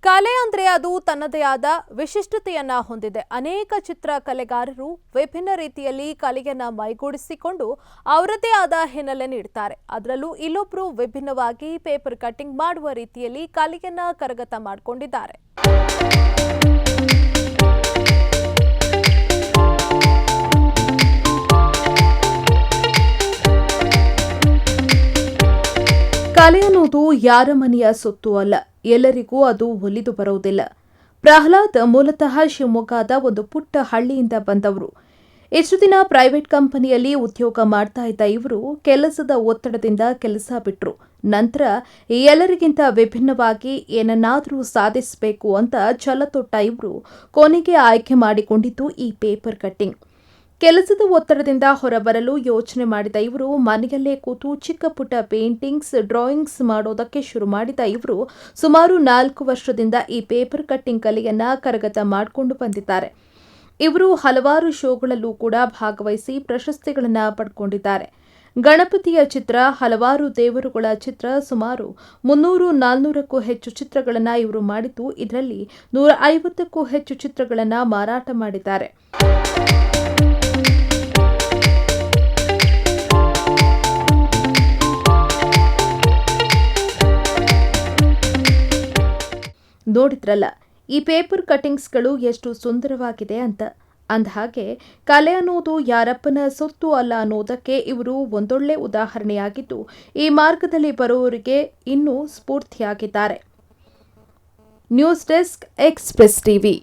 ಕಲೆ ಅಂದ್ರೆ ಅದು ತನ್ನದೇ ಆದ ವಿಶಿಷ್ಟತೆಯನ್ನ ಹೊಂದಿದೆ. ಅನೇಕ ಚಿತ್ರಕಲೆಗಾರರು ವಿಭಿನ್ನ ರೀತಿಯಲ್ಲಿ ಕಲೆಯನ್ನ ಮೈಗೂಡಿಸಿಕೊಂಡು ಅವರದೇ ಆದ ಹಿನ್ನೆಲೆ ನೀಡುತ್ತಾರೆ. ಅದರಲ್ಲೂ ಇಲ್ಲೊಬ್ರು ವಿಭಿನ್ನವಾಗಿ ಪೇಪರ್ ಕಟ್ಟಿಂಗ್ ಮಾಡುವ ರೀತಿಯಲ್ಲಿ ಕಲೆಯನ್ನ ಕರಗತ ಮಾಡಿಕೊಂಡಿದ್ದಾರೆ. ಕಲೆ ಅನ್ನೋದು ಯಾರ ಮನೆಯ ಸೊತ್ತು ಅಲ್ಲ, ಎಲ್ಲರಿಗೂ ಅದು ಒಲಿದು ಬರುವುದಿಲ್ಲ. ಪ್ರಹ್ಲಾದ್ ಮೂಲತಃ ಶಿವಮೊಗ್ಗದ ಒಂದು ಪುಟ್ಟ ಹಳ್ಳಿಯಿಂದ ಬಂದವರು. ಇಷ್ಟು ದಿನ ಪ್ರೈವೇಟ್ ಕಂಪನಿಯಲ್ಲಿ ಉದ್ಯೋಗ ಮಾಡ್ತಾ ಇದ್ದ ಇವರು ಕೆಲಸದ ಒತ್ತಡದಿಂದ ಕೆಲಸ ಬಿಟ್ರು. ನಂತರ ಎಲ್ಲರಿಗಿಂತ ವಿಭಿನ್ನವಾಗಿ ಏನನ್ನಾದರೂ ಸಾಧಿಸಬೇಕು ಅಂತ ಛಲ ತೊಟ್ಟ ಇವರು ಕೊನೆಗೆ ಆಯ್ಕೆ ಮಾಡಿಕೊಂಡಿದ್ದು ಈ ಪೇಪರ್ ಕಟ್ಟಿಂಗ್. ಕೆಲಸದ ಒತ್ತಡದಿಂದ ಹೊರಬರಲು ಯೋಚನೆ ಮಾಡಿದ ಇವರು ಮನೆಯಲ್ಲೇ ಕೂತು ಚಿಕ್ಕ ಪುಟ್ಟ ಪೇಂಟಿಂಗ್ಸ್, ಡ್ರಾಯಿಂಗ್ಸ್ ಮಾಡೋದಕ್ಕೆ ಶುರು ಮಾಡಿದ ಇವರು ಸುಮಾರು 4 ವರ್ಷದಿಂದ ಈ ಪೇಪರ್ ಕಟ್ಟಿಂಗ್ ಕಲೆಯನ್ನ ಕರಗತ ಮಾಡಿಕೊಂಡು ಬಂದಿದ್ದಾರೆ. ಇವರು ಹಲವಾರು ಶೋಗಳಲ್ಲೂ ಕೂಡ ಭಾಗವಹಿಸಿ ಪ್ರಶಸ್ತಿಗಳನ್ನು ಪಡ್ಕೊಂಡಿದ್ದಾರೆ. ಗಣಪತಿಯ ಚಿತ್ರ, ಹಲವಾರು ದೇವರುಗಳ ಚಿತ್ರ, ಸುಮಾರು 300-400ಕ್ಕೂ ಹೆಚ್ಚು ಚಿತ್ರಗಳನ್ನು ಇವರು ಮಾಡಿದ್ದು, ಇದರಲ್ಲಿ 150ಕ್ಕೂ ಹೆಚ್ಚು ಚಿತ್ರಗಳನ್ನು ಮಾರಾಟ ಮಾಡಿದ್ದಾರೆ. ನೋಡಿದ್ರಲ್ಲ, ಈ ಪೇಪರ್ ಕಟ್ಟಿಂಗ್ಸ್ಗಳು ಎಷ್ಟು ಸುಂದರವಾಗಿದೆ ಅಂತ. ಅಂದಹಾಗೆ ಕಲೆ ಅನ್ನೋದು ಯಾರಪ್ಪನ ಸೊತ್ತು ಅಲ್ಲ ಅನ್ನೋದಕ್ಕೆ ಇವರು ಒಂದೊಳ್ಳೆ ಉದಾಹರಣೆಯಾಗಿದ್ದು, ಈ ಮಾರ್ಗದಲ್ಲಿ ಬರುವವರಿಗೆ ಇನ್ನೂ ಸ್ಫೂರ್ತಿಯಾಗಿದ್ದಾರೆ. News desk, Express TV.